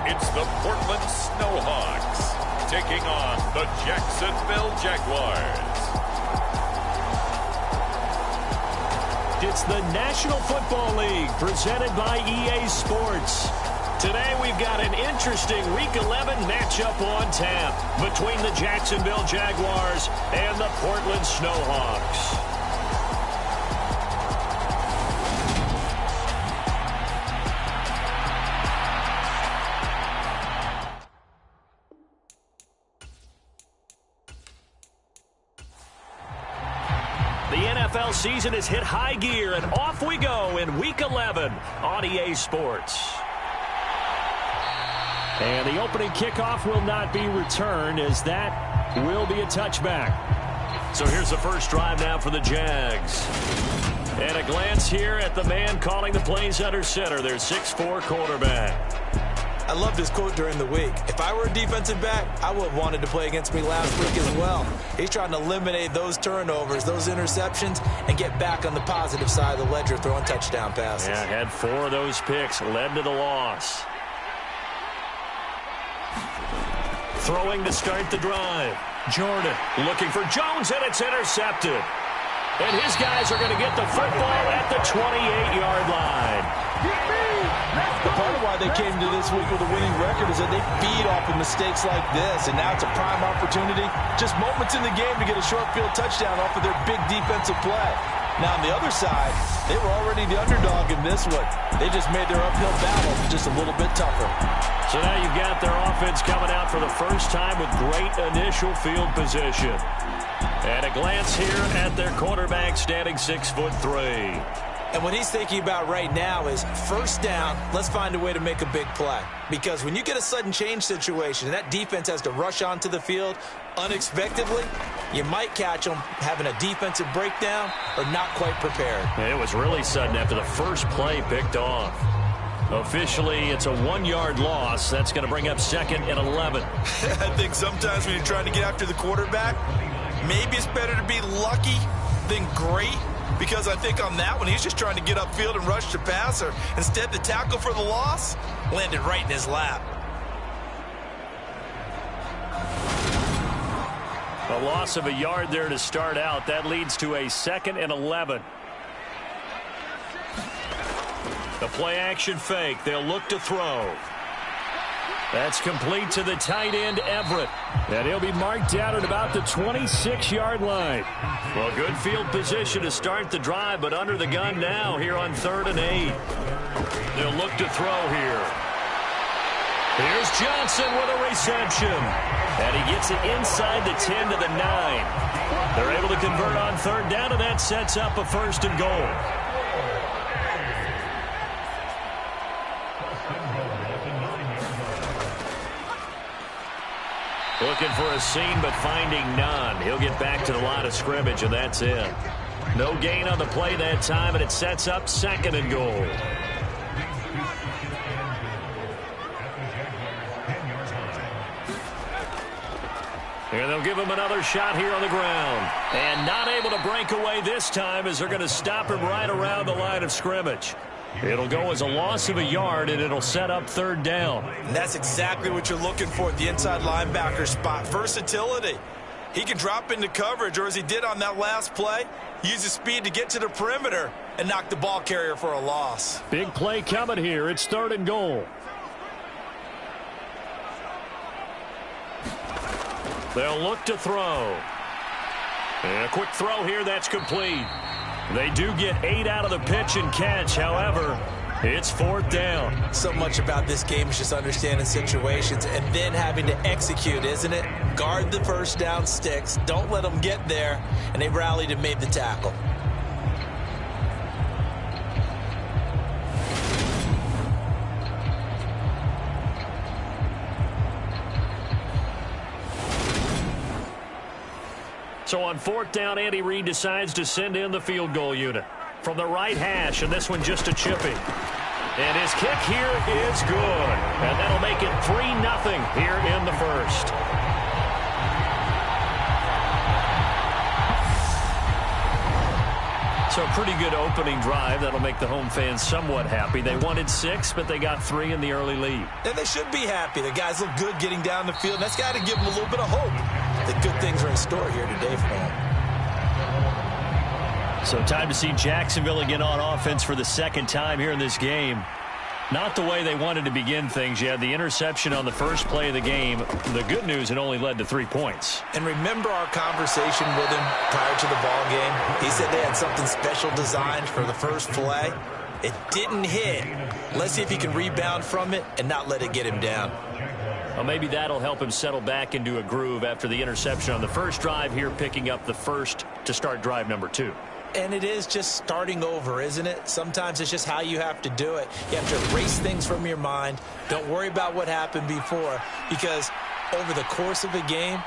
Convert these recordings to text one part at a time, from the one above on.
it's the Portland Snowhawks taking on the Jacksonville Jaguars. It's the National Football League presented by EA Sports. Today we've got an interesting Week 11 matchup on tap between the Jacksonville Jaguars and the Portland Snowhawks. The NFL season has hit high gear, and off we go in Week 11 on EA Sports. And the opening kickoff will not be returned, as that will be a touchback. So here's the first drive now for the Jags. And a glance here at the man calling the plays under center, their 6'4" quarterback. I love this quote during the week. If I were a defensive back, I would have wanted to play against me last week as well. He's trying to eliminate those turnovers, those interceptions, and get back on the positive side of the ledger throwing touchdown passes. Yeah, had 4 of those picks, led to the loss. Throwing to start the drive. Jordan looking for Jones, and it's intercepted. And his guys are going to get the football at the 28-yard line. Part of why they came to this week with a winning record is that they feed off of mistakes like this, and now it's a prime opportunity, just moments in the game to get a short field touchdown off of their big defensive play. Now on the other side, they were already the underdog in this one. They just made their uphill battle just a little bit tougher. So now you've got their offense coming out for the first time with great initial field position. And a glance here at their quarterback standing 6'3". And what he's thinking about right now is first down, let's find a way to make a big play. Because when you get a sudden change situation and that defense has to rush onto the field unexpectedly, you might catch them having a defensive breakdown or not quite prepared. It was really sudden after the first play picked off. Officially, it's a 1-yard loss. That's going to bring up 2nd and 11. I think sometimes when you're trying to get after the quarterback, maybe it's better to be lucky than great. Because I think on that one, he's just trying to get upfield and rush the passer. Instead, the tackle for the loss landed right in his lap. A loss of a yard there to start out. That leads to a 2nd and 11. The play action fake. They'll look to throw. That's complete to the tight end, Everett. And he'll be marked down at about the 26-yard line. Well, good field position to start the drive, but under the gun now here on 3rd and 8. They'll look to throw here. Here's Johnson with a reception. And he gets it inside the 10 to the 9. They're able to convert on 3rd down, and that sets up a 1st and goal. Looking for a seam, but finding none. He'll get back to the line of scrimmage, and that's it. No gain on the play that time, and it sets up 2nd and goal. And they'll give him another shot here on the ground. And not able to break away this time as they're going to stop him right around the line of scrimmage. It'll go as a loss of a yard, and it'll set up 3rd down. And that's exactly what you're looking for at the inside linebacker spot. Versatility. He can drop into coverage, or as he did on that last play, use his speed to get to the perimeter and knock the ball carrier for a loss. Big play coming here. It's 3rd and goal. They'll look to throw. And a quick throw here, that's complete. They do get 8 out of the pitch and catch. However, it's 4th down. So much about this game is just understanding situations and then having to execute, isn't it? Guard the first down sticks. Don't let them get there. And they rallied and made the tackle. So on 4th down, Andy Reid decides to send in the field goal unit from the right hash, and this one just a chipping. And his kick here is good, and that'll make it 3-0 here in the first. So a pretty good opening drive. That'll make the home fans somewhat happy. They wanted 6, but they got 3 in the early lead. And they should be happy. The guys look good getting down the field. That's got to give them a little bit of hope that good things are in store here today for them. So time to see Jacksonville again on offense for the second time here in this game. Not the way they wanted to begin things. You had the interception on the first play of the game. The good news, it only led to 3 points. And remember our conversation with him prior to the ball game? He said they had something special designed for the first play. It didn't hit. Let's see if he can rebound from it and not let it get him down. Well, maybe that'll help him settle back into a groove after the interception on the first drive here, picking up the first to start drive number 2. And it is just starting over, isn't it? Sometimes it's just how you have to do it. You have to erase things from your mind. Don't worry about what happened before, because over the course of a game,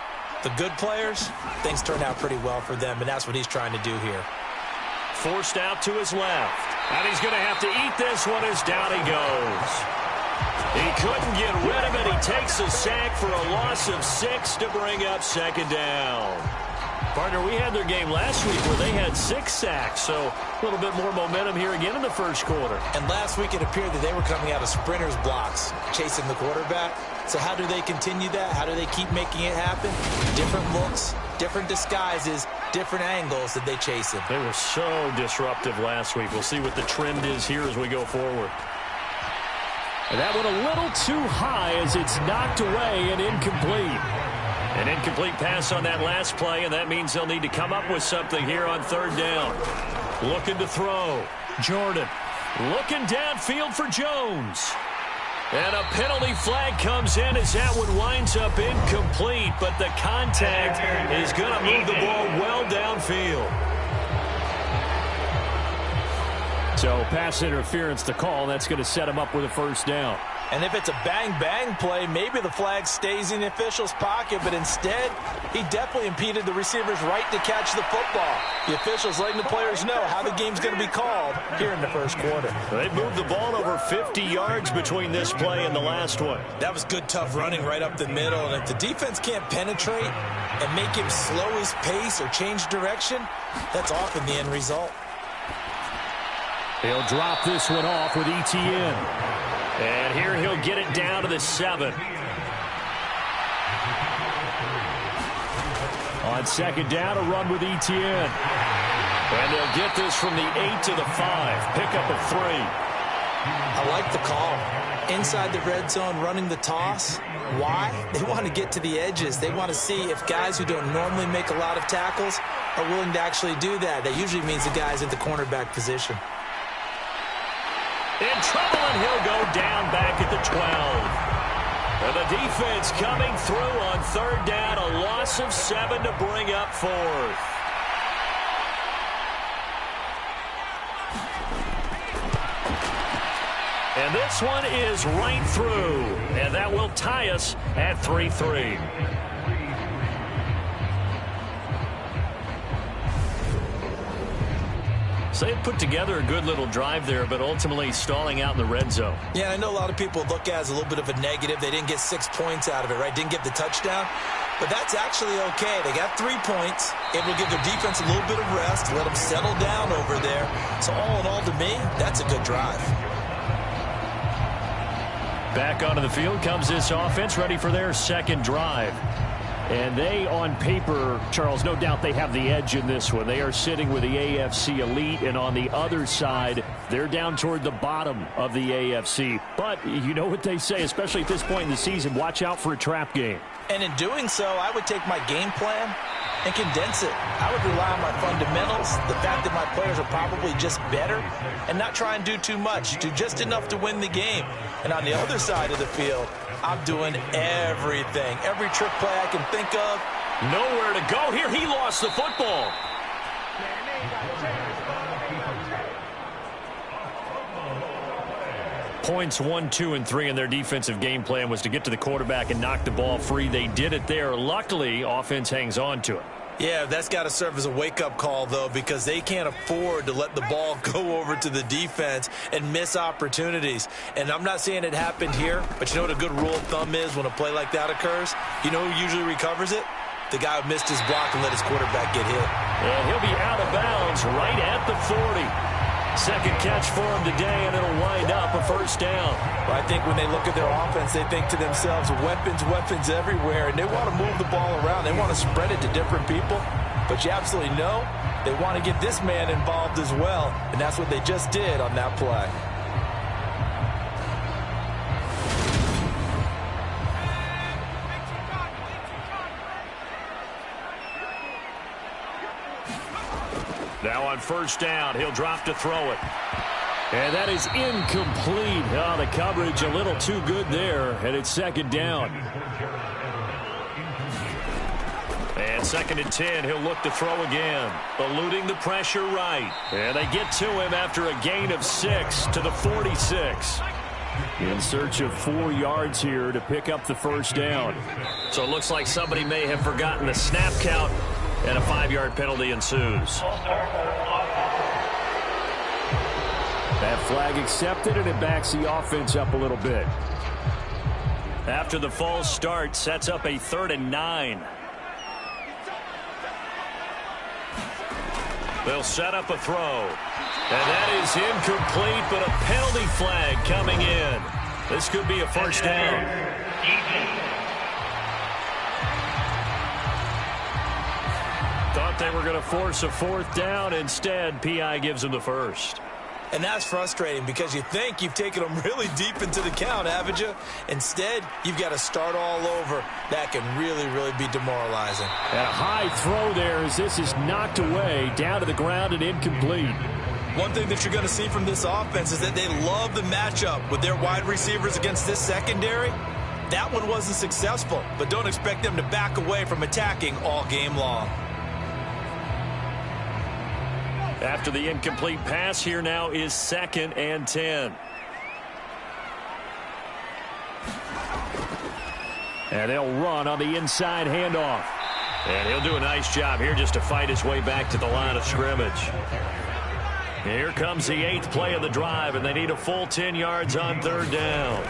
the good players, things turn out pretty well for them, and that's what he's trying to do here. Forced out to his left. And he's going to have to eat this one as down he goes. He couldn't get rid of it. He takes a sack for a loss of 6 to bring up second down. Partner, we had their game last week where they had 6 sacks, so a little bit more momentum here again in the first quarter. And last week it appeared that they were coming out of sprinters blocks, chasing the quarterback. So how do they continue that? How do they keep making it happen? Different looks, different disguises, different angles that they chase him. They were so disruptive last week. We'll see what the trend is here as we go forward. And that one a little too high as it's knocked away and incomplete. An incomplete pass on that last play, and that means they'll need to come up with something here on third down. Looking to throw. Jordan looking downfield for Jones. And a penalty flag comes in as that one winds up incomplete, but the contact is going to move the ball well downfield. So pass interference to call. That's going to set him up with a first down. And if it's a bang-bang play, maybe the flag stays in the official's pocket, but instead, he definitely impeded the receiver's right to catch the football. The officials letting the players know how the game's going to be called here in the first quarter. They moved the ball over 50 yards between this play and the last one. That was good, tough running right up the middle, and if the defense can't penetrate and make him slow his pace or change direction, that's often the end result. He'll drop this one off with ETN. And here he'll get it down to the 7. On second down, a run with ETN. And they'll get this from the 8 to the 5. Pickup of 3. I like the call. Inside the red zone, running the toss. Why? They want to get to the edges. They want to see if guys who don't normally make a lot of tackles are willing to actually do that. That usually means the guys at the cornerback position. In trouble, and he'll go down back at the 12. And the defense coming through on third down, a loss of 7 to bring up 4th. And this one is right through, and that will tie us at 3-3. So they put together a good little drive there, but ultimately stalling out in the red zone. Yeah, I know a lot of people look at it as a little bit of a negative. They didn't get 6 points out of it, right? Didn't get the touchdown. But that's actually okay. They got 3 points. It will give their defense a little bit of rest, let them settle down over there. So all in all, to me, that's a good drive. Back onto the field comes this offense, ready for their second drive. And they, on paper, Charles, no doubt they have the edge in this one. They are sitting with the AFC elite, and on the other side, they're down toward the bottom of the AFC. But you know what they say, especially at this point in the season, watch out for a trap game. And in doing so, I would take my game plan and condense it. I would rely on my fundamentals, the fact that my players are probably just better, and not try and do too much, do just enough to win the game. And on the other side of the field, I'm doing everything, every trick play I can think of. Nowhere to go here. He lost the football. Points 1, 2, and 3 in their defensive game plan was to get to the quarterback and knock the ball free. They did it there. Luckily, offense hangs on to it. Yeah, that's got to serve as a wake-up call, though, because they can't afford to let the ball go over to the defense and miss opportunities. And I'm not saying it happened here, but you know what a good rule of thumb is when a play like that occurs? You know who usually recovers it? The guy who missed his block and let his quarterback get hit. And he'll be out of bounds right at the 40. Second catch for him today, and it'll wind up a first down. Well, I think when they look at their offense, they think to themselves, weapons, weapons everywhere, and they want to move the ball around. They want to spread it to different people. But you absolutely know they want to get this man involved as well, and that's what they just did on that play. Now on first down, he'll drop to throw it. And that is incomplete. Oh, the coverage a little too good there, and it's second down. And second and 10, he'll look to throw again. Eluding the pressure right. And they get to him after a gain of 6 to the 46. In search of 4 yards here to pick up the first down. So it looks like somebody may have forgotten the snap count, and a 5-yard penalty ensues. That flag accepted, and it backs the offense up a little bit. After the false start, sets up a 3rd and 9. They'll set up a throw. And that is incomplete, but a penalty flag coming in. This could be a first down. Thought they were going to force a 4th down. Instead, P.I. gives them the first. And that's frustrating because you think you've taken them really deep into the count, haven't you? Instead, you've got to start all over. That can really, really be demoralizing. And a high throw there as this is knocked away, down to the ground and incomplete. One thing that you're going to see from this offense is that they love the matchup with their wide receivers against this secondary. That one wasn't successful, but don't expect them to back away from attacking all game long. After the incomplete pass, here now is 2nd and 10. And they'll run on the inside handoff. And he'll do a nice job here just to fight his way back to the line of scrimmage. Here comes the 8th play of the drive, and they need a full 10 yards on 3rd down.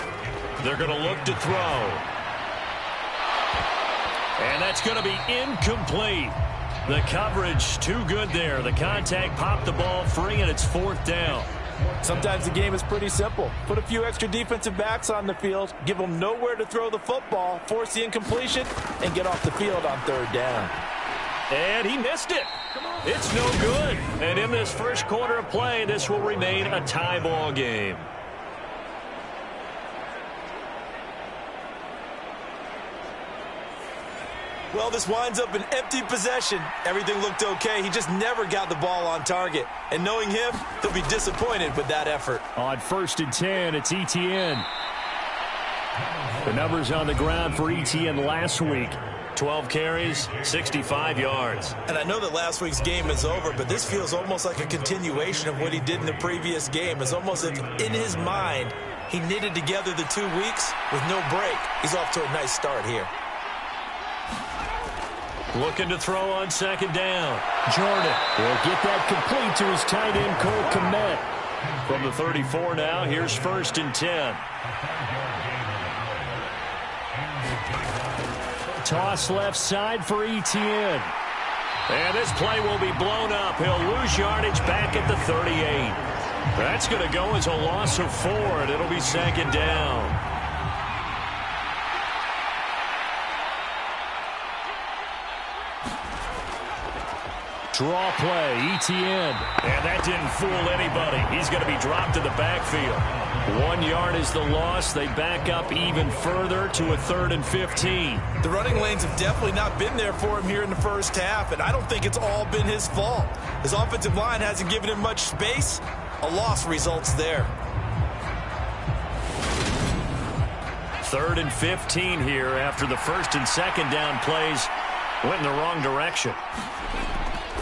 They're going to look to throw. And that's going to be incomplete. The coverage too good there. The contact popped the ball free, and it's 4th down. Sometimes the game is pretty simple. Put a few extra defensive backs on the field, give them nowhere to throw the football, force the incompletion, and get off the field on 3rd down. And he missed it. It's no good. And in this first quarter of play, this will remain a tie ball game. Well, this winds up an empty possession. Everything looked okay. He just never got the ball on target. And knowing him, he'll be disappointed with that effort. On 1st and 10, it's Etienne. The numbers on the ground for Etienne last week. 12 carries, 65 yards. And I know that last week's game is over, but this feels almost like a continuation of what he did in the previous game. It's almost as if in his mind, he knitted together the 2 weeks with no break. He's off to a nice start here. Looking to throw on 2nd down. Jordan will get that complete to his tight end, Cole Kmet. From the 34 now, here's 1st and 10. Toss left side for Etienne. And this play will be blown up. He'll lose yardage back at the 38. That's going to go as a loss of 4, and it'll be 2nd down. Draw play, Etienne. And that didn't fool anybody. He's going to be dropped to the backfield. 1 yard is the loss. They back up even further to a 3rd and 15. The running lanes have definitely not been there for him here in the first half, and I don't think it's all been his fault. His offensive line hasn't given him much space. A loss results there. 3rd and 15 here after the 1st and 2nd down plays went in the wrong direction.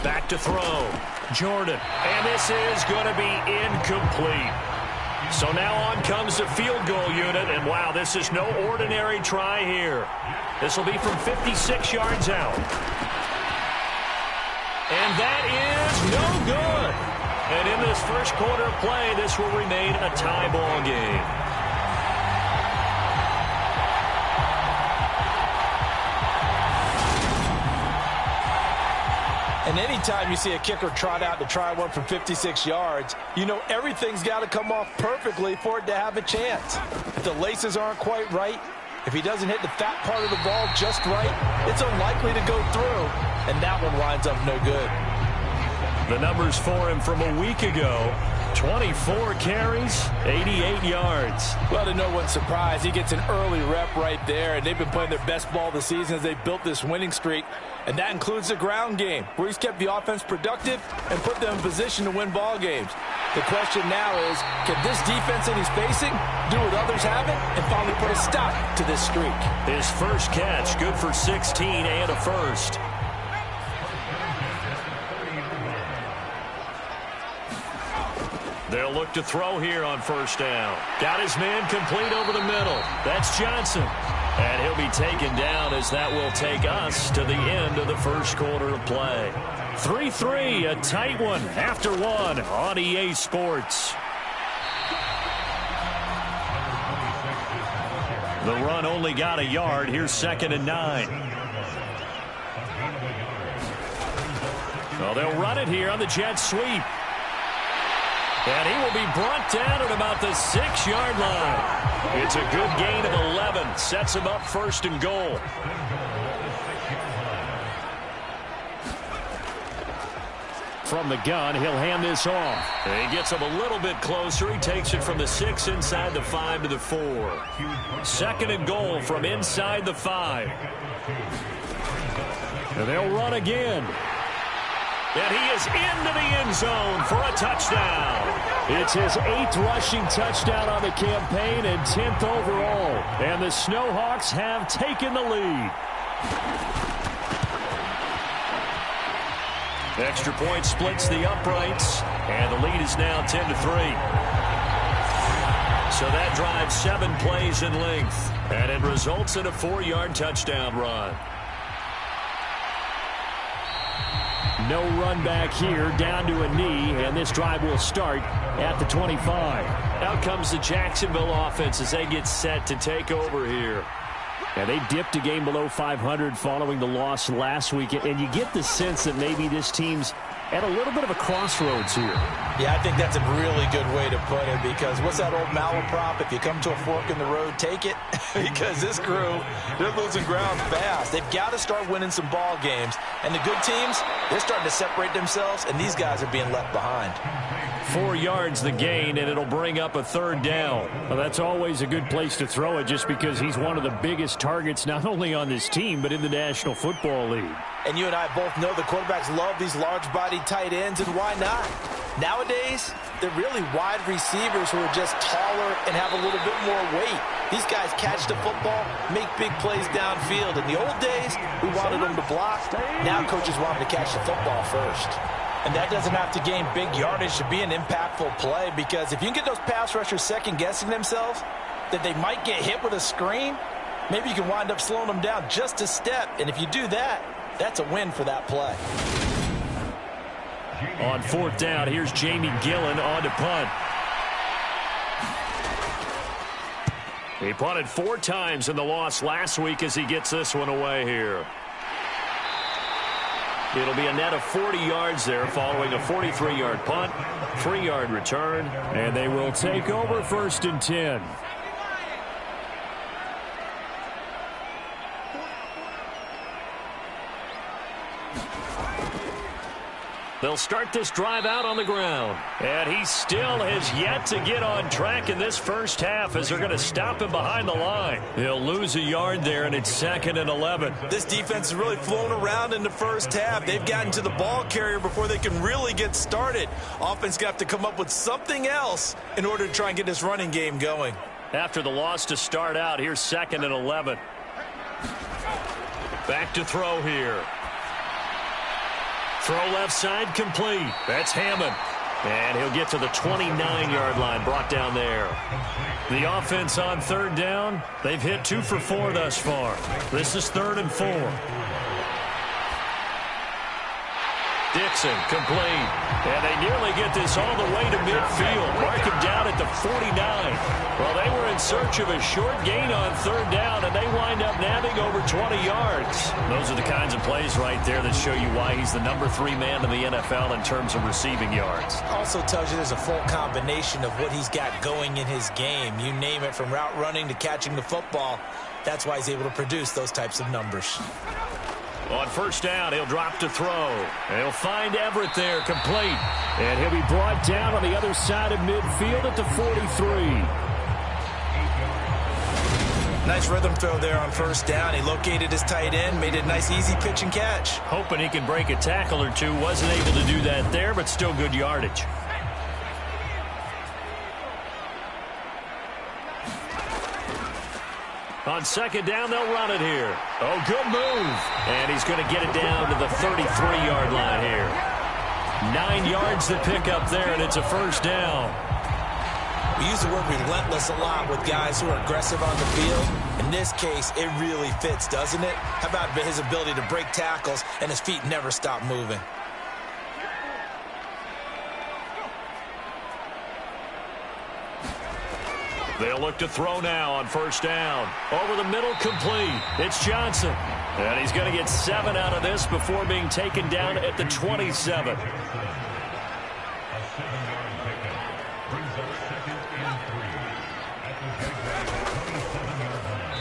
Back to throw. Jordan. And this is going to be incomplete. So now on comes the field goal unit. And, wow, this is no ordinary try here. This will be from 56 yards out. And that is no good. And in this first quarter of play, this will remain a tie ball game. And anytime you see a kicker trot out to try one from 56 yards, you know everything's got to come off perfectly for it to have a chance. If the laces aren't quite right, if he doesn't hit the fat part of the ball just right, it's unlikely to go through, and that one winds up no good. The numbers for him from a week ago: 24 carries, 88 yards. Well, to no one's surprise, he gets an early rep right there, and they've been playing their best ball this season as they built this winning streak. And that includes the ground game, where he's kept the offense productive and put them in position to win ball games. The question now is, can this defense that he's facing do what others haven't and finally put a stop to this streak? His first catch, good for 16 and a first. They'll look to throw here on first down. Got his man complete over the middle. That's Johnson. And he'll be taken down as that will take us to the end of the first quarter of play. 3-3, a tight one after one on EA Sports. The run only got a yard. Here's 2nd and 9. Well, they'll run it here on the jet sweep. And he will be brought down at about the 6-yard line. It's a good gain of 11. Sets him up 1st and goal. From the gun, he'll hand this off. And he gets him a little bit closer. He takes it from the 6 inside the 5 to the 4. 2nd and goal from inside the 5. And they'll run again. And he is into the end zone for a touchdown. It's his 8th rushing touchdown on the campaign and 10th overall. And the Snowhawks have taken the lead. Extra point splits the uprights, and the lead is now 10-3. So that drives 7 plays in length, and it results in a 4-yard touchdown run. No run back here, down to a knee, and this drive will start at the 25. Out comes the Jacksonville offense as they get set to take over here. And they dipped a game below 500 following the loss last week, and you get the sense that maybe this team's at a little bit of a crossroads here. Yeah, I think that's a really good way to put it, because what's that old malaprop? If you come to a fork in the road, take it. Because this crew, they're losing ground fast. They've got to start winning some ball games. And the good teams, they're starting to separate themselves, and these guys are being left behind. 4 yards the gain, and it'll bring up a 3rd down. Well, that's always a good place to throw it, just because he's one of the biggest targets not only on this team but in the National Football League. And you and I both know the quarterbacks love these large-bodied tight ends, and why not? Nowadays, they're really wide receivers who are just taller and have a little bit more weight. These guys catch the football, make big plays downfield. In the old days, we wanted them to block. Now coaches want them to catch the football first. And that doesn't have to gain big yardage to be an impactful play, because if you can get those pass rushers second-guessing themselves, that they might get hit with a screen, maybe you can wind up slowing them down just a step. And if you do that, that's a win for that play. On 4th down, here's Jamie Gillen on to punt. He punted 4 times in the loss last week as he gets this one away here. It'll be a net of 40 yards there following a 43-yard punt, 3-yard return, and they will take over 1st and 10. They'll start this drive out on the ground. And he still has yet to get on track in this first half as they're going to stop him behind the line. He'll lose a yard there, and it's 2nd and 11. This defense is really flown around in the first half. They've gotten to the ball carrier before they can really get started. Offense got to come up with something else in order to try and get this running game going. After the loss to start out, here's 2nd and 11. Back to throw here. Throw left side complete. That's Hammond. And he'll get to the 29-yard line, brought down there. The offense on 3rd down, they've hit 2 for 4 thus far. This is 3rd and 4. Dixon, complete. And they nearly get this all the way to midfield. Mark him down at the 49. Well, they were in search of a short gain on third down, and they wind up nabbing over 20 yards. Those are the kinds of plays right there that show you why he's the number 3 man in the NFL in terms of receiving yards. Also tells you there's a full combination of what he's got going in his game. You name it, from route running to catching the football. That's why he's able to produce those types of numbers. On first down, he'll drop to throw. He'll find Everett there, complete. And he'll be brought down on the other side of midfield at the 43. Nice rhythm throw there on first down. He located his tight end, made it a nice easy pitch and catch. Hoping he can break a tackle or two. Wasn't able to do that there, but still good yardage. On second down, they'll run it here. Oh, good move. And he's going to get it down to the 33-yard line here. 9 yards to pick up there, and it's a first down. We use the word relentless a lot with guys who are aggressive on the field. In this case, it really fits, doesn't it? How about his ability to break tackles and his feet never stop moving? They'll look to throw now on first down. Over the middle, complete. It's Johnson. And he's going to get 7 out of this before being taken down at the 27.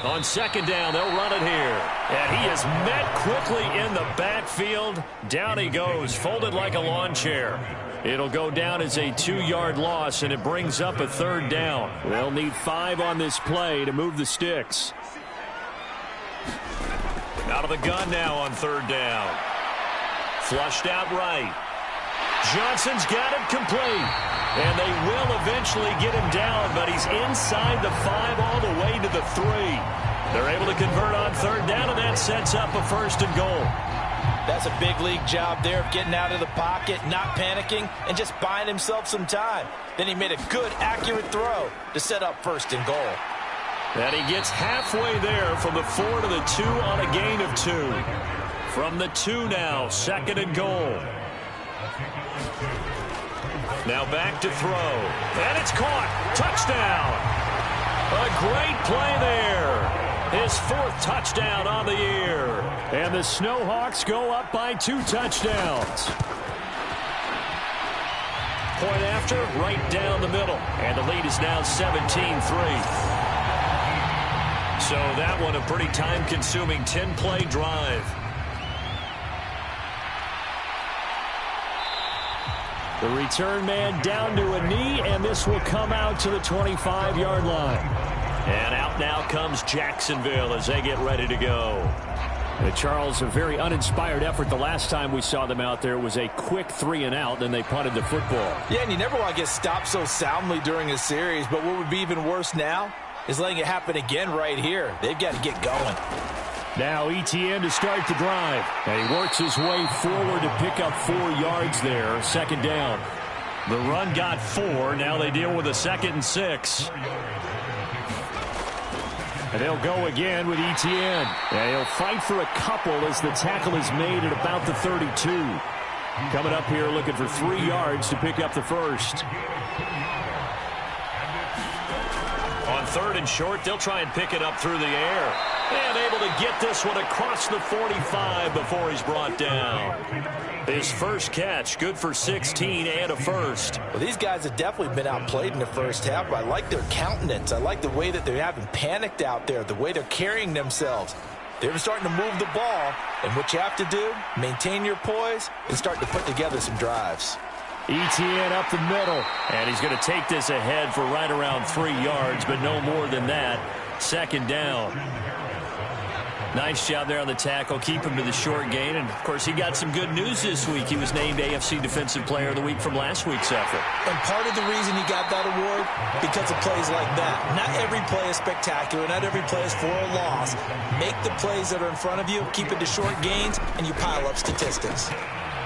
On second down, they'll run it here. And he is met quickly in the backfield. Down he goes, folded like a lawn chair. It'll go down as a 2-yard loss, and it brings up a third down. They'll need 5 on this play to move the sticks. Out of the gun now on third down. Flushed out right. Johnson's got it complete. And they will eventually get him down, but he's inside the 5 all the way to the 3. They're able to convert on third down, and that sets up a first and goal. That's a big league job there of getting out of the pocket, not panicking, and just buying himself some time. Then he made a good, accurate throw to set up first and goal. And he gets halfway there from the 4 to the 2 on a gain of 2. From the 2 now, second and goal. Now back to throw. And it's caught. Touchdown. A great play there. His 4th touchdown on the year. And the Snowhawks go up by 2 touchdowns. Point after, right down the middle. And the lead is now 17-3. So that one a pretty time-consuming 10-play drive. The return man down to a knee, and this will come out to the 25-yard line. And out now comes Jacksonville as they get ready to go. Charles, a very uninspired effort. The last time we saw them out there was a quick 3-and-out, then they punted the football. Yeah, and you never want to get stopped so soundly during a series, but what would be even worse now is letting it happen again right here. They've got to get going. Now Etienne to start the drive. And he works his way forward to pick up 4 yards there. Second down. The run got 4. Now they deal with a 2nd and 6. And they'll go again with Etienne. And he'll fight for a couple as the tackle is made at about the 32. Coming up here looking for 3 yards to pick up the first. On third and short, they'll try and pick it up through the air. And able to get this one across the 45 before he's brought down. His first catch, good for 16 and a first. Well, these guys have definitely been outplayed in the first half, but I like their countenance. I like the way that they haven't panicked out there, the way they're carrying themselves. They're starting to move the ball, and what you have to do, maintain your poise and start to put together some drives. Etienne up the middle, and he's going to take this ahead for right around 3 yards, but no more than that. Second down. Nice job there on the tackle. Keep him to the short gain. And, of course, he got some good news this week. He was named AFC Defensive Player of the Week from last week's effort. And part of the reason he got that award, because of plays like that. Not every play is spectacular. Not every play is for a loss. Make the plays that are in front of you, keep it to short gains, and you pile up statistics.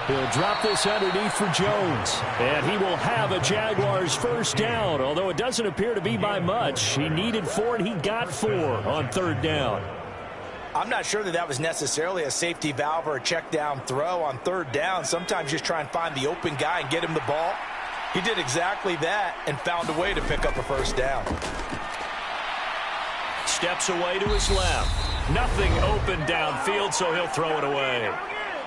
He'll drop this underneath for Jones. And he will have a Jaguars first down, although it doesn't appear to be by much. He needed 4, and he got 4 on third down. I'm not sure that was necessarily a safety valve or a check down throw on third down. Sometimes just try and find the open guy and get him the ball. He did exactly that and found a way to pick up a first down. Steps away to his left. Nothing open downfield, so he'll throw it away.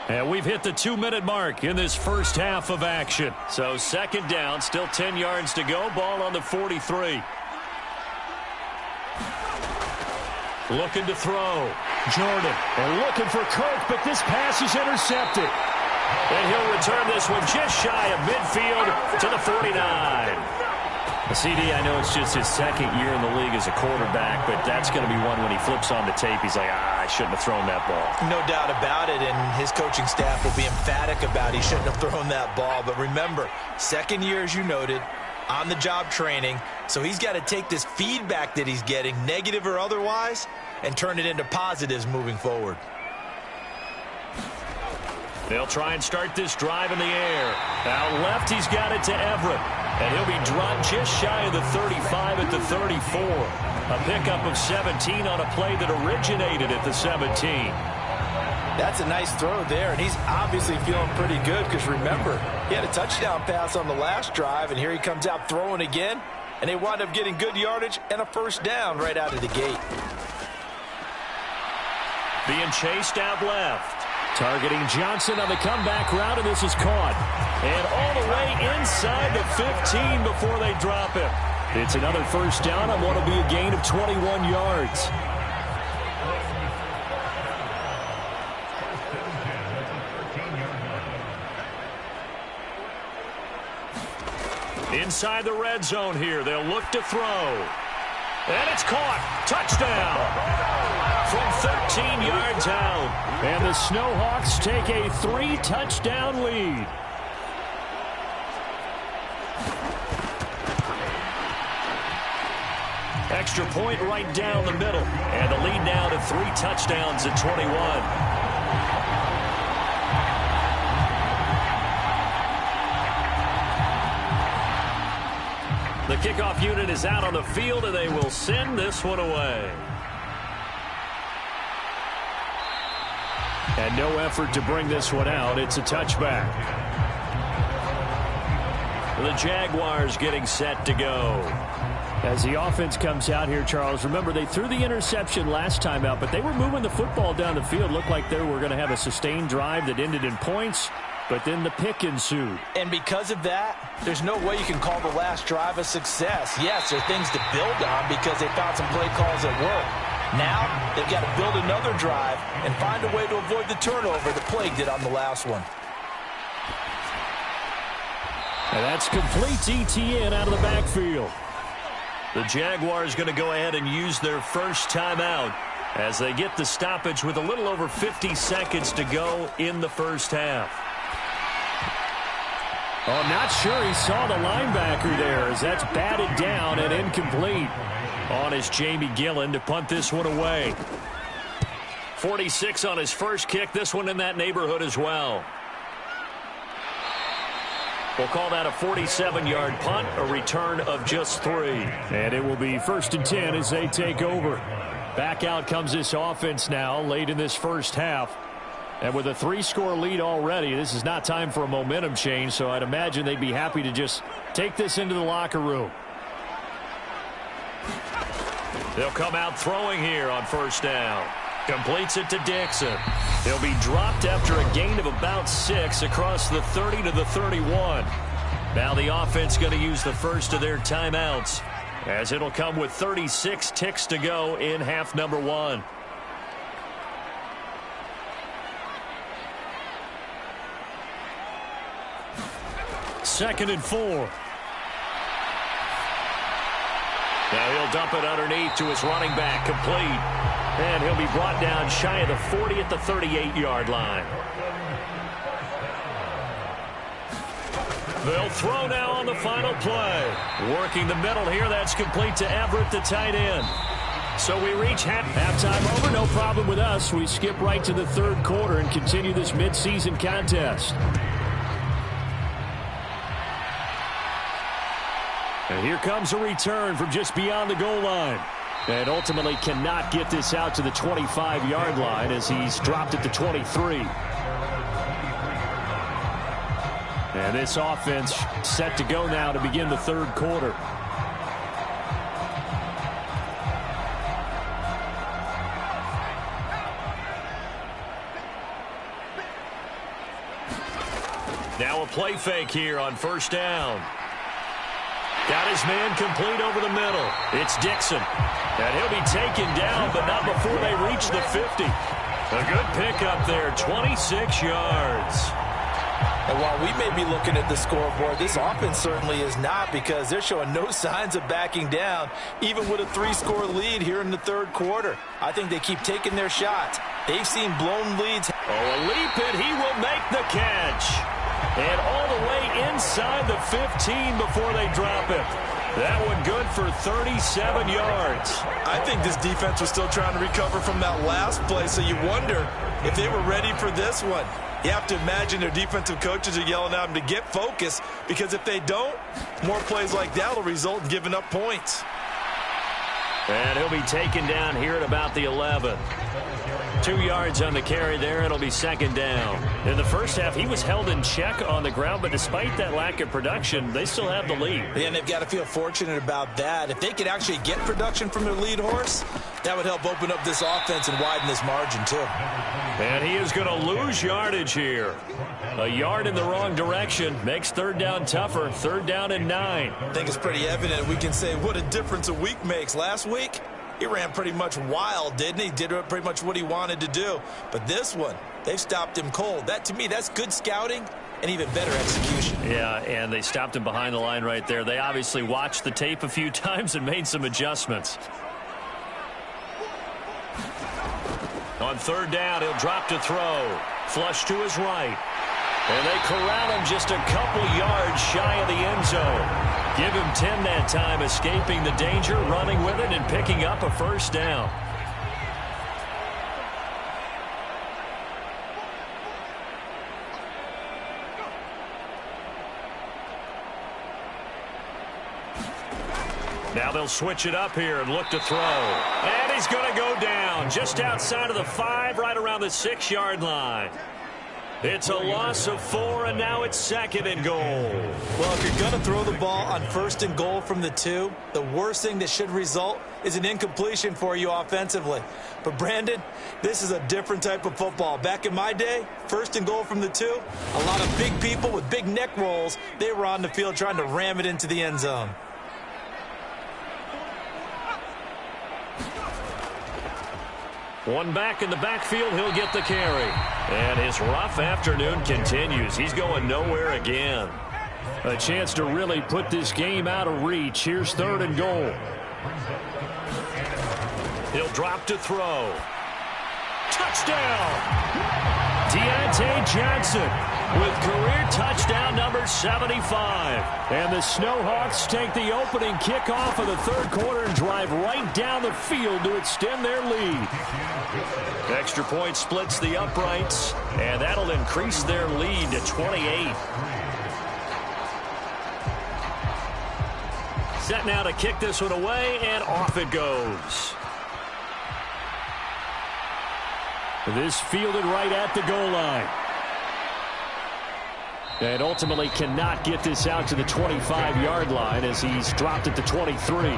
And we've hit the 2-minute mark in this first half of action. So second down, still 10 yards to go. Ball on the 43. Looking to throw. Jordan. And looking for Kirk, but this pass is intercepted. And he'll return this one just shy of midfield to the 49. CD, I know it's just his second year in the league as a quarterback, but that's going to be one when he flips on the tape, he's like, I shouldn't have thrown that ball. No doubt about it, and his coaching staff will be emphatic about he shouldn't have thrown that ball. But remember, second year, as you noted, on-the-job training, so he's got to take this feedback that he's getting, negative or otherwise, and turn it into positives moving forward. They'll try and start this drive in the air. Out left, he's got it to Everett. And he'll be dropped just shy of the 35 at the 34. A pickup of 17 on a play that originated at the 17. That's a nice throw there, and he's obviously feeling pretty good because, remember, he had a touchdown pass on the last drive, and here he comes out throwing again, and they wound up getting good yardage and a first down right out of the gate. Being chased out left. Targeting Johnson on the comeback route, and this is caught. And all the way inside the 15 before they drop it. It's another first down on what will be a gain of 21 yards. Inside the red zone here, they'll look to throw. And it's caught. Touchdown. From 13 yards out. And the Snowhawks take a 3-touchdown lead. Extra point right down the middle. And the lead now to 3 touchdowns at 21. The kickoff unit is out on the field, and they will send this one away. And no effort to bring this one out. It's a touchback. The Jaguars getting set to go. As the offense comes out here, Charles, remember they threw the interception last time out, but they were moving the football down the field. Looked like they were going to have a sustained drive that ended in points. But then the pick ensued. And because of that, there's no way you can call the last drive a success. Yes, there are things to build on because they found some play calls that work. Now, they've got to build another drive and find a way to avoid the turnover that plagued it on the last one. And that's complete ETN out of the backfield. The Jaguars going to go ahead and use their first timeout as they get the stoppage with a little over 50 seconds to go in the first half. Oh, I'm not sure he saw the linebacker there as that's batted down and incomplete. On is Jamie Gillen to punt this one away. 46 on his first kick. This one in that neighborhood as well. We'll call that a 47-yard punt, a return of just 3. And it will be 1st and 10 as they take over. Back out comes this offense now late in this first half. And with a 3-score lead already, this is not time for a momentum change, so I'd imagine they'd be happy to just take this into the locker room. They'll come out throwing here on first down. Completes it to Dixon. He'll be dropped after a gain of about 6 across the 30 to the 31. Now the offense going to use the first of their timeouts, as it'll come with 36 ticks to go in half number 1. Second and 4. Now he'll dump it underneath to his running back, complete. And he'll be brought down shy of the 40 at the 38-yard line. They'll throw now on the final play. Working the middle here, that's complete to Everett, the tight end. So we reach halftime over, no problem with us. We skip right to the third quarter and continue this midseason contest. And here comes a return from just beyond the goal line. And ultimately cannot get this out to the 25-yard line as he's dropped it to 23. And this offense set to go now to begin the third quarter. Now a play fake here on first down. Got his man complete over the middle. It's Dixon. And he'll be taken down, but not before they reach the 50. A good pickup there, 26 yards. And while we may be looking at the scoreboard, this offense certainly is not, because they're showing no signs of backing down, even with a 3-score lead here in the third quarter. I think they keep taking their shots. They've seen blown leads. Oh, a leap, and he will make the catch. And all the way inside the 15 before they drop it. That one good for 37 yards. I think this defense was still trying to recover from that last play, so you wonder if they were ready for this one. You have to imagine their defensive coaches are yelling at them to get focused, because if they don't, more plays like that will result in giving up points. And he'll be taken down here at about the 11. 2 yards on the carry there. It'll be second down. In the first half, he was held in check on the ground, but despite that lack of production, they still have the lead. And they've got to feel fortunate about that. If they could actually get production from their lead horse, that would help open up this offense and widen this margin too. And he is going to lose yardage here. A yard in the wrong direction makes third down tougher. Third down and 9. I think it's pretty evident. We can say what a difference a week makes. Last week, he ran pretty much wild, didn't he? Did pretty much what he wanted to do. But this one, they've stopped him cold. That, to me, that's good scouting and even better execution. Yeah, and they stopped him behind the line right there. They obviously watched the tape a few times and made some adjustments. On third down, he'll drop to throw. Flush to his right. And they corral him just a couple yards shy of the end zone. Give him 10 that time, escaping the danger, running with it, and picking up a first down. Now they'll switch it up here and look to throw. And he's going to go down just outside of the 5, right around the 6-yard line. It's a loss of 4, and now it's second and goal. Well, if you're going to throw the ball on first and goal from the 2, the worst thing that should result is an incompletion for you offensively. But, Brandon, this is a different type of football. Back in my day, first and goal from the 2, a lot of big people with big neck rolls, they were on the field trying to ram it into the end zone. One back in the backfield, he'll get the carry. And his rough afternoon continues. He's going nowhere again. A chance to really put this game out of reach. Here's third and goal. He'll drop to throw. Touchdown! Deontay Johnson with career touchdown number 75. And the Snowhawks take the opening kickoff of the third quarter and drive right down the field to extend their lead. Extra point splits the uprights, and that'll increase their lead to 28. Set now to kick this one away, and off it goes. This fielded right at the goal line. And ultimately cannot get this out to the 25-yard line as he's dropped it to 23.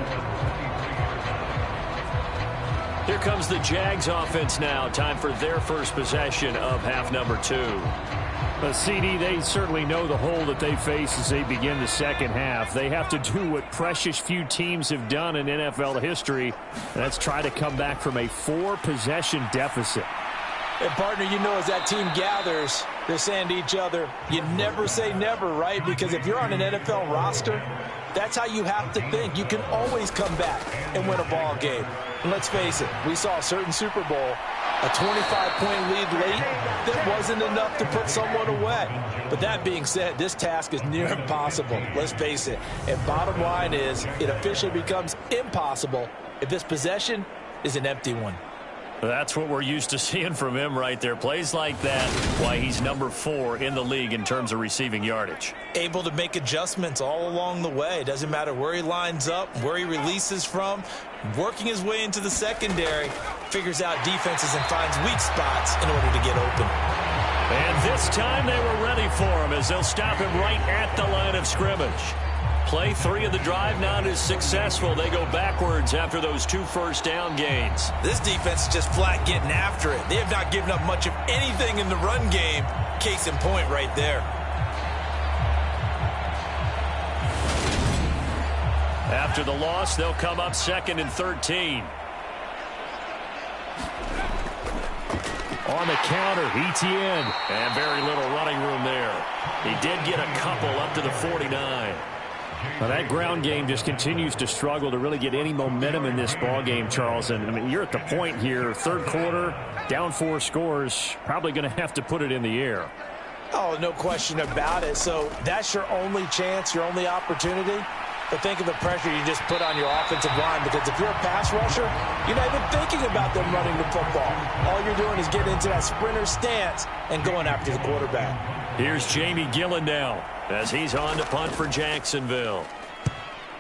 Here comes the Jags offense now. Time for their first possession of half number 2. CD, they certainly know the hole that they face as they begin the second half. They have to do what precious few teams have done in NFL history. And that's try to come back from a 4-possession deficit. And, partner, you know, as that team gathers, they're saying to each other, you never say never, right? Because if you're on an NFL roster, that's how you have to think. You can always come back and win a ball game. And let's face it, we saw a certain Super Bowl, a 25-point lead late that wasn't enough to put someone away. But that being said, this task is near impossible. Let's face it. And bottom line is, it officially becomes impossible if this possession is an empty one. That's what we're used to seeing from him right there. Plays like that, why he's number 4 in the league in terms of receiving yardage. Able to make adjustments all along the way. Doesn't matter where he lines up, where he releases from. Working his way into the secondary, figures out defenses and finds weak spots in order to get open. And this time they were ready for him as they'll stop him right at the line of scrimmage. Play 3 of the drive not as successful. They go backwards after those 2 first-down gains. This defense is just flat getting after it. They have not given up much of anything in the run game. Case in point right there. After the loss, they'll come up 2nd and 13. On the counter, Etienne. And very little running room there. He did get a couple up to the 49. Well, that ground game just continues to struggle to really get any momentum in this ball game, Charles. And I mean, you're at the point here, 3rd quarter, down 4 scores, probably going to have to put it in the air. Oh, no question about it. So that's your only chance, your only opportunity. But think of the pressure you just put on your offensive line, because if you're a pass rusher, you're not even thinking about them running the football. All you're doing is getting into that sprinter stance and going after the quarterback. Here's Jamie Gillen now as he's on to punt for Jacksonville.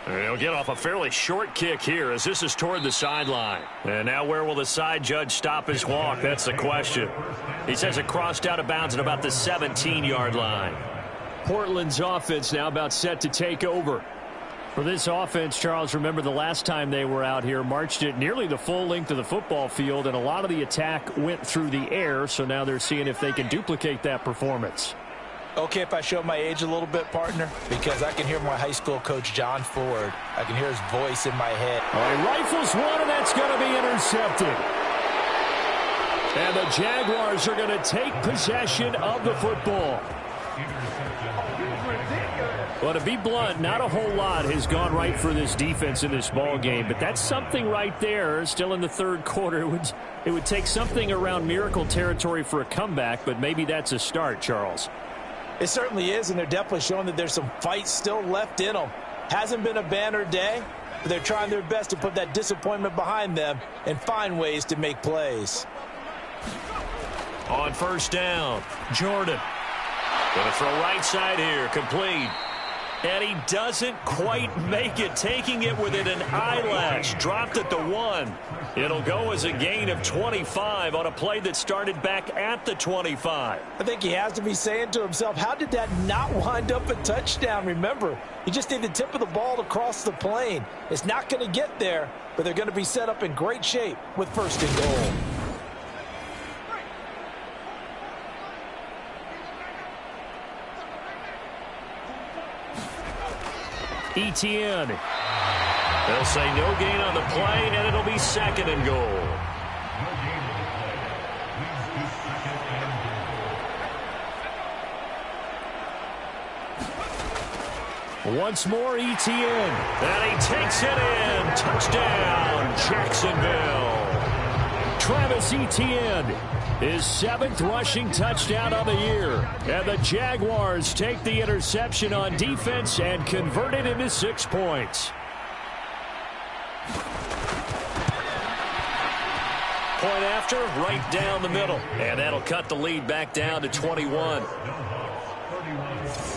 He'll get off a fairly short kick here as this is toward the sideline. And now where will the side judge stop his walk? That's the question. He says it crossed out of bounds at about the 17-yard line. Portland's offense now about set to take over. For this offense, Charles, remember the last time they were out here, marched it nearly the full length of the football field, and a lot of the attack went through the air, so now they're seeing if they can duplicate that performance. Okay, if I show my age a little bit, partner, because I can hear my high school coach, John Ford. I can hear his voice in my head. He rifles one, and that's going to be intercepted. And the Jaguars are going to take possession of the football. Well, to be blunt, not a whole lot has gone right for this defense in this ball game, but that's something right there. Still in the 3rd quarter, it would take something around miracle territory for a comeback, but maybe that's a start, Charles. It certainly is, and they're definitely showing that there's some fight still left in them. Hasn't been a banner day, but they're trying their best to put that disappointment behind them and find ways to make plays. On 1st down, Jordan. Going to throw right side here, complete. And he doesn't quite make it, taking it within an eyelash. Dropped at the 1. It'll go as a gain of 25 on a play that started back at the 25. I think he has to be saying to himself, how did that not wind up a touchdown? Remember, you just need the tip of the ball to cross the plane. It's not going to get there, but they're going to be set up in great shape with 1st and goal. Etienne. They'll say no gain on the play, and it'll be 2nd and goal. Once more, Etienne. And he takes it in. Touchdown, Jacksonville. Travis Etienne, his 7th rushing touchdown of the year. And the Jaguars take the interception on defense and convert it into 6 points. Point after, right down the middle. And that'll cut the lead back down to 21.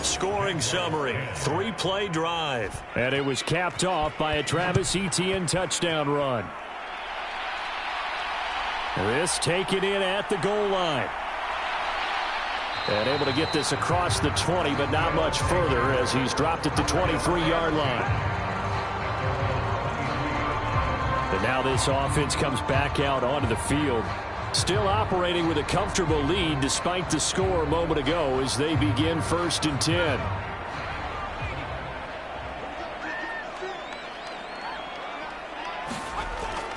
Scoring summary, 3-play drive. And it was capped off by a Travis Etienne touchdown run. This taken in at the goal line. And able to get this across the 20, but not much further as he's dropped at the 23-yard line. And now this offense comes back out onto the field. Still operating with a comfortable lead despite the score a moment ago as they begin 1st and 10.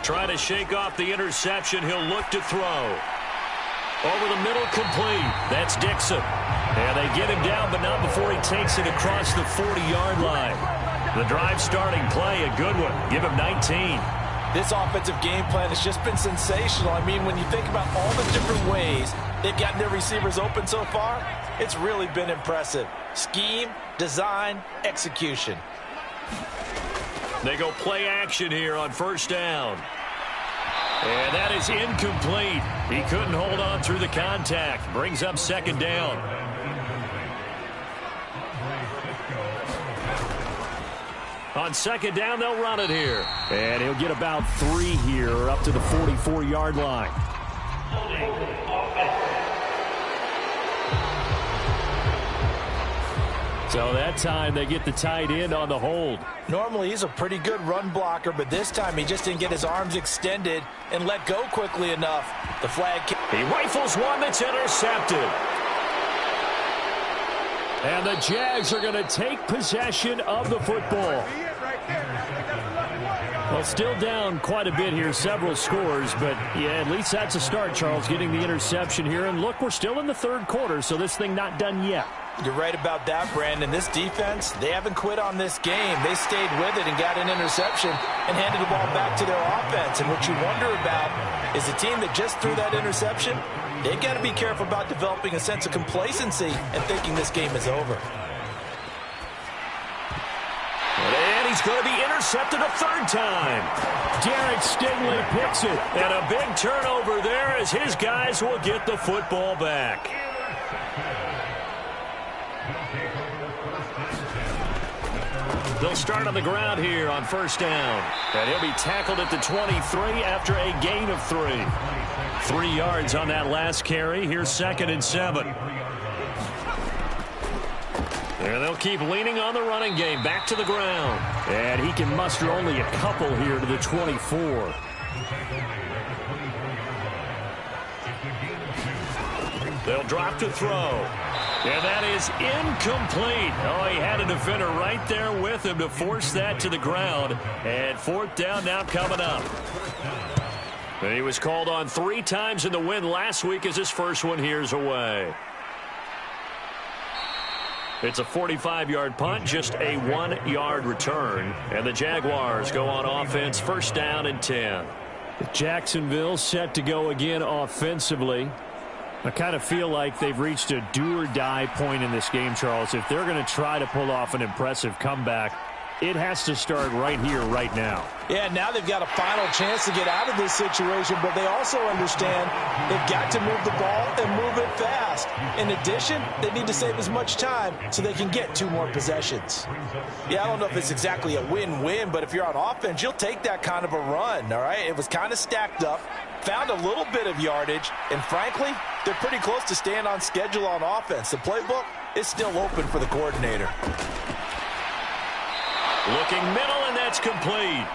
Trying to shake off the interception. He'll look to throw. Over the middle, complete. That's Dixon. And they get him down, but not before he takes it across the 40-yard line. The drive starting play, a good one. Give him 19. This offensive game plan has just been sensational. I mean, when you think about all the different ways they've gotten their receivers open so far, it's really been impressive. Scheme, design, execution. They go play action here on 1st down. And that is incomplete. He couldn't hold on through the contact. Brings up second down. On second down, they'll run it here. And he'll get about 3 here up to the 44-yard line. So that time they get the tight end on the hold. Normally he's a pretty good run blocker, but this time he just didn't get his arms extended and let go quickly enough. The flag. He rifles one that's intercepted. And the Jags are going to take possession of the football. Well, still down quite a bit here, several scores, but yeah, at least that's a start, Charles, getting the interception here. And look, we're still in the third quarter, so this thing not done yet. You're right about that, Brandon. This defense, they haven't quit on this game. They stayed with it and got an interception and handed the ball back to their offense. And what you wonder about is the team that just threw that interception, they've got to be careful about developing a sense of complacency and thinking this game is over. And he's going to be intercepted a third time. Derek Stingley picks it. And a big turnover there as his guys will get the football back. They'll start on the ground here on first down. And he'll be tackled at the 23 after a gain of 3. 3 yards on that last carry. Here's 2nd and 7. And they'll keep leaning on the running game. Back to the ground. And he can muster only a couple here to the 24. They'll drop to throw. And that is incomplete. Oh, he had a defender right there with him to force that to the ground. And 4th down now coming up. And he was called on 3 times in the win last week as his first one here's away. It's a 45-yard punt, just a 1-yard return. And the Jaguars go on offense, first down and 10. Jacksonville set to go again offensively. I kind of feel like they've reached a do-or-die point in this game, Charles. If they're going to try to pull off an impressive comeback, it has to start right here, right now. Yeah, now they've got a final chance to get out of this situation, but they also understand they've got to move the ball and move it fast. In addition, they need to save as much time so they can get 2 more possessions. Yeah, I don't know if it's exactly a win-win, but if you're on offense, you'll take that kind of a run, all right? It was kind of stacked up, found a little bit of yardage, and frankly, they're pretty close to staying on schedule on offense. The playbook is still open for the coordinator. Looking middle, and that's complete.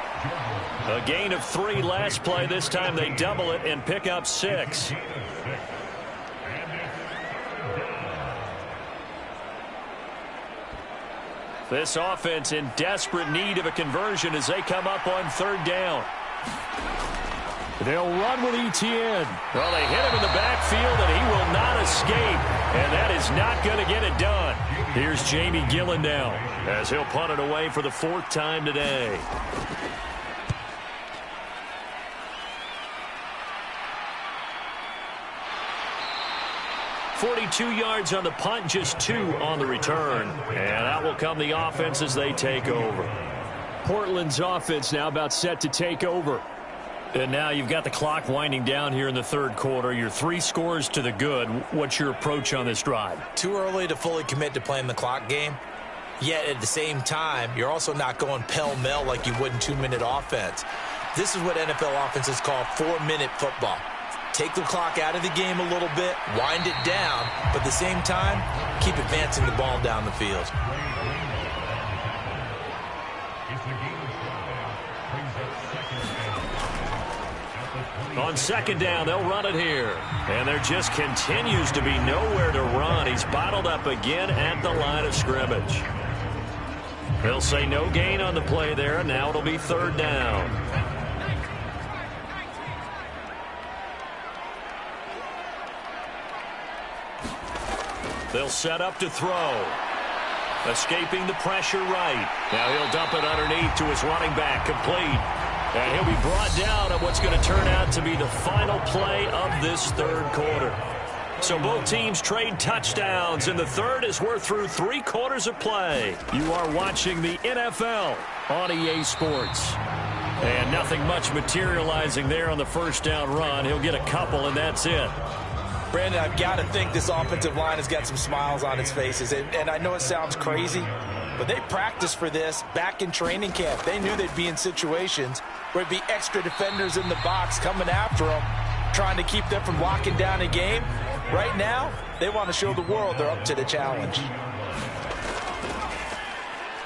A gain of 3 last play. This time they double it and pick up 6. This offense in desperate need of a conversion as they come up on 3rd down. They'll run with Etienne. Well, they hit him in the backfield, and he will not escape. And that is not going to get it done. Here's Jamie Gillen now as he'll punt it away for the 4th time today. .42 yards on the punt, just 2 on the return. And out will come the offense as they take over. Portland's offense now about set to take over. And now you've got the clock winding down here in the 3rd quarter. You're 3 scores to the good. What's your approach on this drive? Too early to fully commit to playing the clock game. Yet at the same time, you're also not going pell-mell like you would in 2-minute offense. This is what NFL offenses call 4-minute football. Take the clock out of the game a little bit, wind it down, but at the same time, keep advancing the ball down the field. On 2nd down, they'll run it here. And there just continues to be nowhere to run. He's bottled up again at the line of scrimmage. They'll say no gain on the play there. Now it'll be 3rd down. They'll set up to throw. Escaping the pressure right. Now he'll dump it underneath to his running back. Complete. And he'll be brought down at what's going to turn out to be the final play of this 3rd quarter. So both teams trade touchdowns in the 3rd as we're through 3 quarters of play. You are watching the NFL on EA Sports. And nothing much materializing there on the first down run. He'll get a couple, and that's it. Brandon, I've got to think this offensive line has got some smiles on its faces. And I know it sounds crazy, but they practiced for this back in training camp. They knew they'd be in situations where there'd be extra defenders in the box coming after them, trying to keep them from locking down a game. Right now, they want to show the world they're up to the challenge.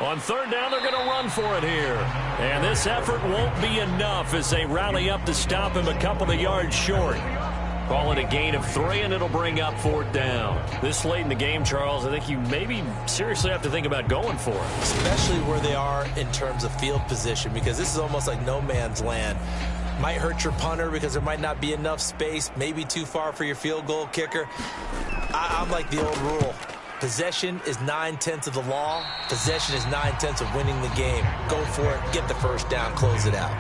On third down, they're going to run for it here. And this effort won't be enough as they rally up to stop him a couple of yards short. Call it a gain of 3, and it'll bring up fourth down. This late in the game, Charles, I think you maybe seriously have to think about going for it. Especially where they are in terms of field position, because this is almost like no man's land. Might hurt your punter because there might not be enough space, maybe too far for your field goal kicker. I'm like the old rule. Possession is 9/10 of the law. Possession is 9/10 of winning the game. Go for it, get the first down, close it out.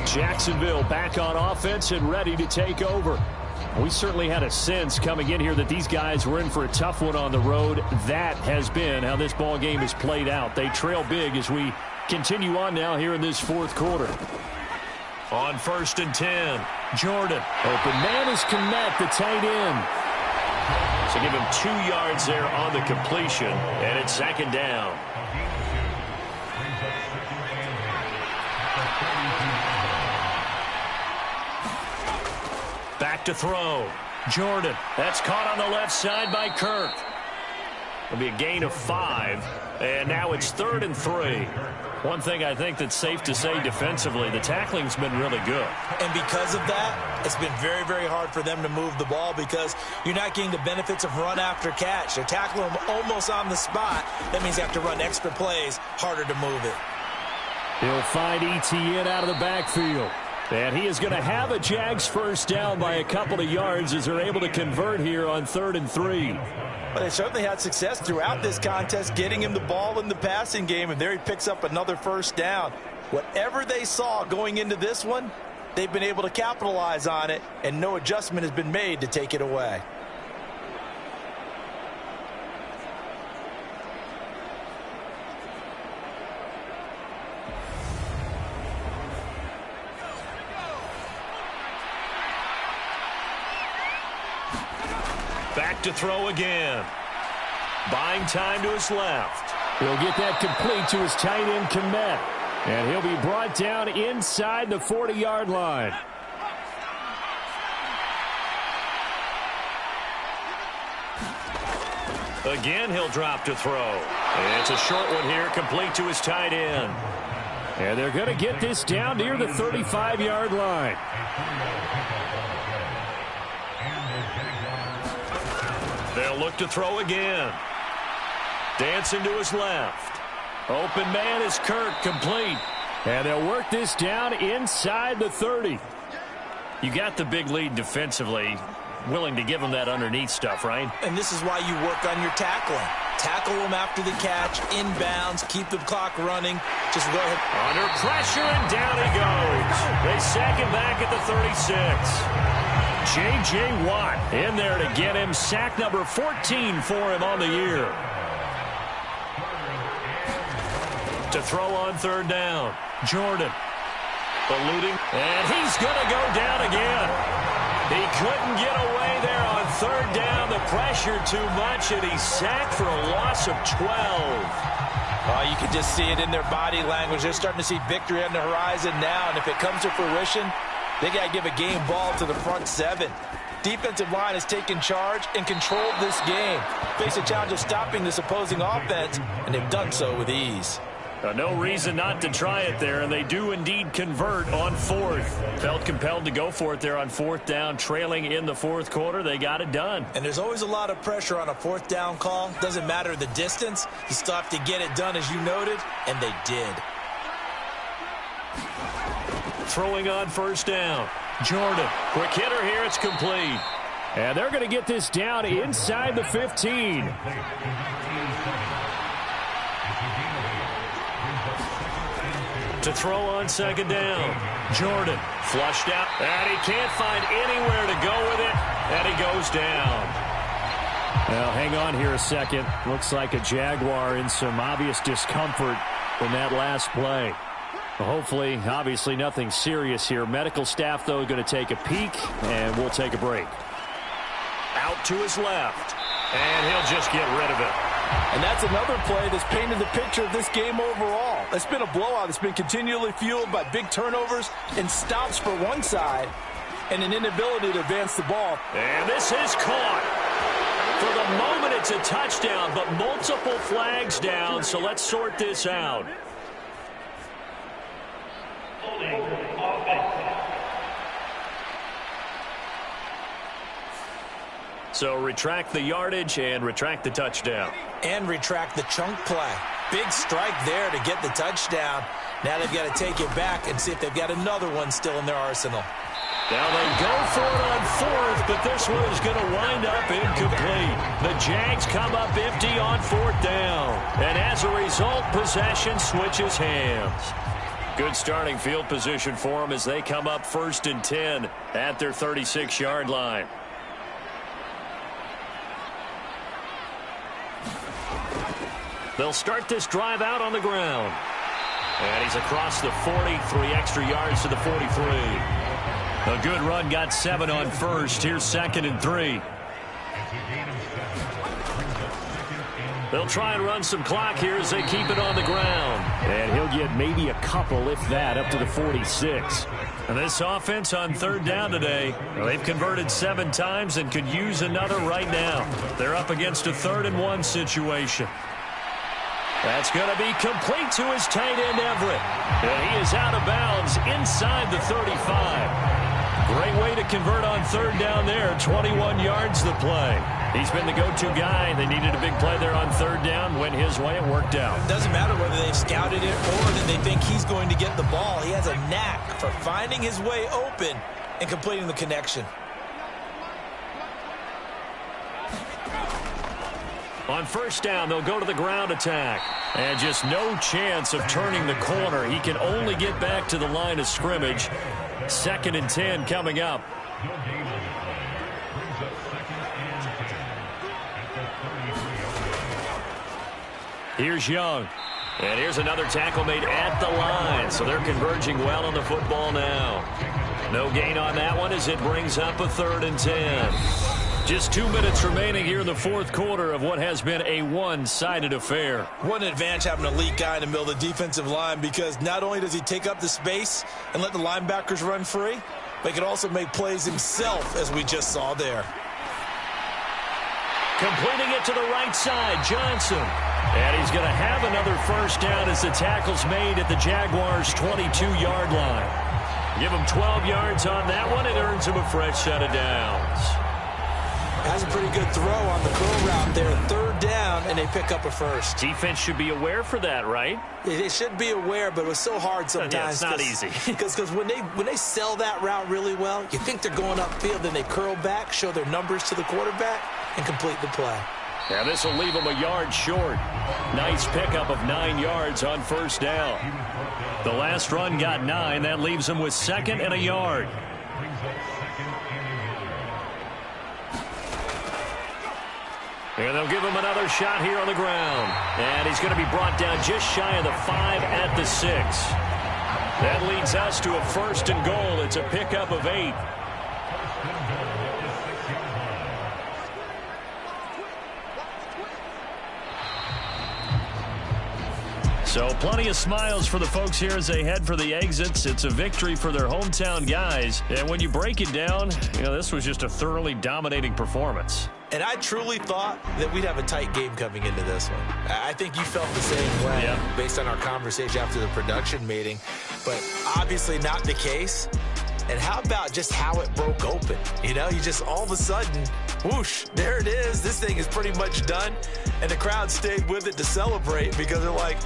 Jacksonville back on offense and ready to take over. We certainly had a sense coming in here that these guys were in for a tough one on the road. That has been how this ball game has played out. They trail big as we continue on now here in this fourth quarter. On 1st and 10, Jordan. Open man is Kmet, the tight end. So give him 2 yards there on the completion, and it's second down. Back to throw. Jordan. That's caught on the left side by Kirk. It'll be a gain of 5, and now it's 3rd and 3. One thing I think that's safe to say defensively, the tackling's been really good. And because of that, it's been very, very hard for them to move the ball because you're not getting the benefits of run after catch. They're tackling them almost on the spot. That means they have to run extra plays, harder to move it. He'll find ETN out of the backfield. And he is going to have a Jags first down by a couple of yards as they're able to convert here on 3rd and 3. But they certainly had success throughout this contest, getting him the ball in the passing game, and there he picks up another first down. Whatever they saw going into this one, they've been able to capitalize on it, and no adjustment has been made to take it away. Back to throw again. Buying time to his left. He'll get that complete to his tight end, Kmet. And he'll be brought down inside the 40-yard line. Again, he'll drop to throw. And it's a short one here, complete to his tight end. And they're going to get this down near the 35-yard line. They'll look to throw again. Dancing to his left. Open man is Kirk, complete. And they'll work this down inside the 30. You got the big lead defensively. Willing to give them that underneath stuff, right? And this is why you work on your tackling. Tackle them after the catch, inbounds, keep the clock running. Just go ahead. Under pressure, and down he goes. They sack him back at the 36. J.J. Watt in there to get him. Sack number 14 for him on the year. To throw on 3rd down. Jordan. Eluding. And he's going to go down again. He couldn't get away there on 3rd down. The pressure too much, and he's sacked for a loss of 12. You can just see it in their body language. They're starting to see victory on the horizon now, and if it comes to fruition, they got to give a game ball to the front 7. Defensive line has taken charge and controlled this game. Face a challenge of stopping this opposing offense, and they've done so with ease. No reason not to try it there, and they do indeed convert on 4th. Felt compelled to go for it there on 4th down, trailing in the 4th quarter. They got it done. And there's always a lot of pressure on a 4th down call. Doesn't matter the distance. You still have to get it done, as you noted, and they did. Throwing on 1st down. Jordan. Quick hitter here. It's complete. And they're going to get this down inside the 15. To throw on 2nd down. Jordan. Flushed out. And he can't find anywhere to go with it. And he goes down. Well, hang on here a second. Looks like a Jaguar in some obvious discomfort in that last play. Hopefully, obviously nothing serious here. Medical staff, though, going to take a peek, and we'll take a break. Out to his left, and he'll just get rid of it. And that's another play that's painted the picture of this game overall. It's been a blowout. It's been continually fueled by big turnovers and stops for one side and an inability to advance the ball. And this is caught. For the moment, it's a touchdown, but multiple flags down, so let's sort this out. So retract the yardage and retract the touchdown. And retract the chunk play. Big strike there to get the touchdown. Now they've got to take it back and see if they've got another one still in their arsenal. Now they go for it on fourth, but this one is going to wind up incomplete. The Jags come up empty on fourth down. And as a result, possession switches hands. Good starting field position for them as they come up 1st and 10 at their 36-yard line. They'll start this drive out on the ground. And he's across the 40, 3 extra yards to the 43. A good run, got 7 on first. Here's 2nd and 3. They'll try and run some clock here as they keep it on the ground. And he'll get maybe a couple, if that, up to the 46. And this offense on 3rd down today, well, they've converted 7 times and could use another right now. They're up against a 3rd and 1 situation. That's going to be complete to his tight end, Everett. And he is out of bounds inside the 35. Great way to convert on 3rd down there. 21 yards the play. He's been the go-to guy. They needed a big play there on 3rd down. Went his way. It worked out. Doesn't matter whether they've scouted it or that they think he's going to get the ball. He has a knack for finding his way open and completing the connection. On 1st down, they'll go to the ground attack. And just no chance of turning the corner. He can only get back to the line of scrimmage. 2nd and 10 coming up. Here's Young. And here's another tackle made at the line. So they're converging well on the football now. No gain on that one as it brings up a 3rd and 10. Just 2 minutes remaining here in the 4th quarter of what has been a one-sided affair. What an advantage having an elite guy in the middle of the defensive line, because not only does he take up the space and let the linebackers run free, but he can also make plays himself, as we just saw there. Completing it to the right side, Johnson. And he's going to have another 1st down as the tackle's made at the Jaguars' 22-yard line. Give him 12 yards on that one. It earns him a fresh set of downs. Has a pretty good throw on the curl route there. 3rd down, and they pick up a 1st. Defense should be aware for that, right? They should be aware, but it was so hard sometimes. Yeah, it's not easy. Because when they sell that route really well, you think they're going upfield, then they curl back, show their numbers to the quarterback, and complete the play. Yeah, this will leave them a yard short. Nice pickup of 9 yards on 1st down. The last run got 9. That leaves them with 2nd and a yard. And they'll give him another shot here on the ground. And he's going to be brought down just shy of the 5 at the 6. That leads us to a 1st and goal. It's a pickup of 8. So plenty of smiles for the folks here as they head for the exits. It's a victory for their hometown guys. And when you break it down, you know, this was just a thoroughly dominating performance. And I truly thought that we'd have a tight game coming into this one. I think you felt the same way based on our conversation after the production meeting. But obviously not the case. And how about just how it broke open? You know, you just all of a sudden, whoosh, there it is. This thing is pretty much done. And the crowd stayed with it to celebrate because they're like,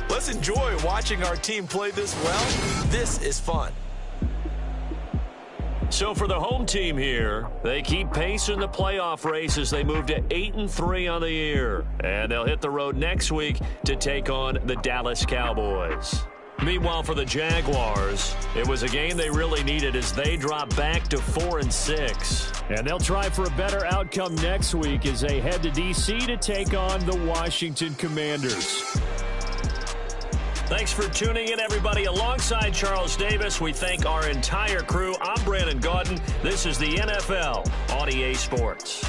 let's enjoy watching our team play this well. This is fun. So for the home team here, they keep pace in the playoff race as they move to 8-3 on the year. And they'll hit the road next week to take on the Dallas Cowboys. Meanwhile, for the Jaguars, it was a game they really needed as they drop back to 4-6. And they'll try for a better outcome next week as they head to D.C. to take on the Washington Commanders. Thanks for tuning in, everybody. Alongside Charles Davis, we thank our entire crew. I'm Brandon Gaudin. This is the NFL on EA Sports.